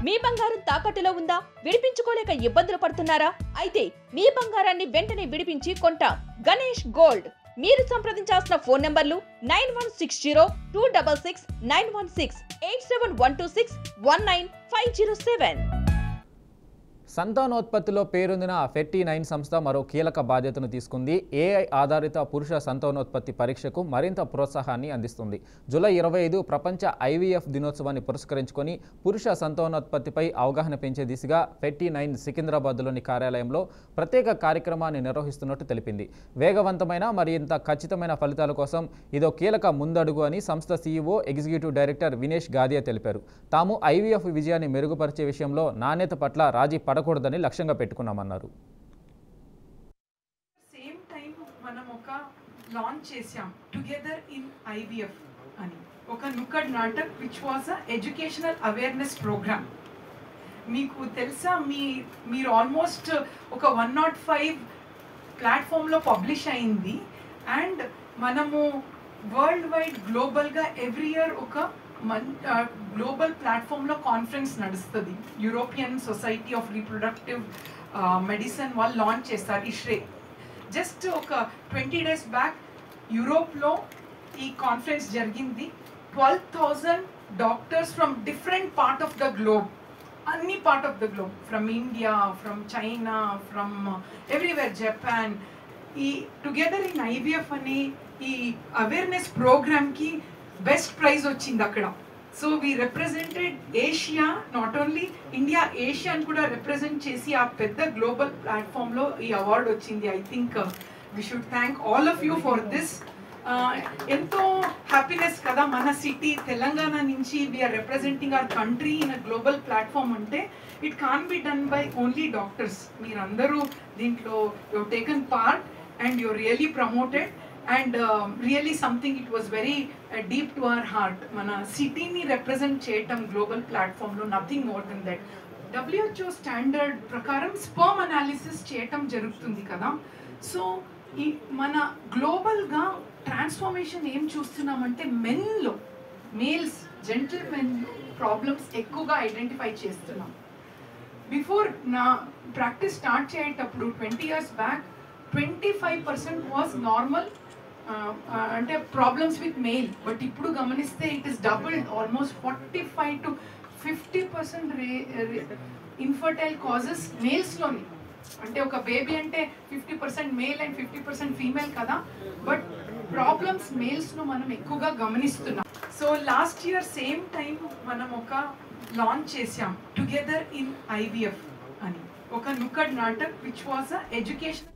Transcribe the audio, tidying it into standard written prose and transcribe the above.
మీ బంగారం తాకట్టులో ఉందా? విడిపించుకోలేక ఇబ్బందులు పడుతున్నారా? అయితే మీ బంగారాన్ని వెంటనే విడిపించి కొంటాం. గణేష్ గోల్డ్. మీరు సంప్రదించాల్సిన ఫోన్ నంబర్లు 9160-266-916, 8712619507. సంతానోత్పత్తిలో పేరొందిన ఫెర్టీ9 సంస్థ మరో కీలక బాధ్యతను తీసుకుంది. ఏఐ ఆధారిత పురుష సంతానోత్పత్తి పరీక్షకు మరింత ప్రోత్సాహాన్ని అందిస్తుంది. జూలై 25 ప్రపంచ ఐవీఎఫ్ దినోత్సవాన్ని పురస్కరించుకొని పురుష సంతానోత్పత్తిపై అవగాహన పెంచే దిశగా ఫెర్టీ9 సికింద్రాబాద్లోని కార్యాలయంలో ప్రత్యేక కార్యక్రమాన్ని నిర్వహిస్తున్నట్టు తెలిపింది. వేగవంతమైన మరింత ఖచ్చితమైన ఫలితాల కోసం ఇదో కీలక ముందడుగు అని సంస్థ సీఈఓ ఎగ్జిక్యూటివ్ డైరెక్టర్ వినేష్ గాదియా తెలిపారు. తాము ఐవీఎఫ్ విజయాన్ని మెరుగుపరిచే విషయంలో నాణ్యత పట్ల రాజీ పడకూడదని లక్ష్యంగా పెట్టుకున్నామన్నారు. సేమ్ టైం మనం ఒక లాంచ్ చేశాం టుగెదర్ ఇన్ ఐవీఎఫ్ అని ఒక nukkad natak which was a educational awareness programme. మీకు తెలుసా, మీరు ఆల్మోస్ట్ ఒక 105 ప్లాట్ఫామ్లో పబ్లిష్ అయింది. అండ్ మనము వరల్డ్ వైడ్ గ్లోబల్గా ఎవ్రీ ఇయర్ ఒక గ్లోబల్ ప్లాట్ఫామ్లో కాన్ఫరెన్స్ నడుస్తుంది. European society of reproductive medicine వాళ్ళు లాంచ్ చేస్తారు ఇష్రే. జస్ట్ ఒక 20 days బ్యాక్ యూరోప్లో ఈ కాన్ఫరెన్స్ జరిగింది. 12,000 doctors from different part of the globe, అన్ని part of the globe, from India, from China, from everywhere, Japan, ఈ టుగెదర్ ఇన్ ఐవీఎఫ్ అనే ఈ అవేర్నెస్ ప్రోగ్రామ్కి బెస్ట్ ప్రైజ్ వచ్చింది అక్కడ. So we represented Asia, not only India, ఏషియాని కూడా represent చేసి ఆ పెద్ద గ్లోబల్ ప్లాట్ఫామ్లో ఈ అవార్డు వచ్చింది. I think we should thank all of you for this. ఎంతో హ్యాపీనెస్ కదా, మన సిటీ తెలంగాణ నుంచి we're representing our country in a global platform అంటే it can be done by only doctors. మీరందరూ దీంట్లో you taken part and you really promoted. And really something, it was very deep to our heart. Mana city ni represent cheyatam global platform lo, nothing more than that. WHO standard prakaram sperm analysis cheyatam jarugutundi kada. So mana global ga transformation em chustunnamante men lo, males, gentlemen problems ekkuga identify chestunnam. Before na practice start cheyatappudu 20 years back 25% was normal అంటే problems with male. But ఇప్పుడు గమనిస్తే it is doubled, almost 45 to 50% infertile causes మేల్స్లోని. అంటే ఒక baby అంటే 50% male and 50% female కదా, but problems మేల్స్ను మనం ఎక్కువగా గమనిస్తున్నాం. So last year same time మనం ఒక లాంచ్ చేశాం టుగెదర్ ఇన్ ఐవీఎఫ్ అని ఒక nukkad natak which was a education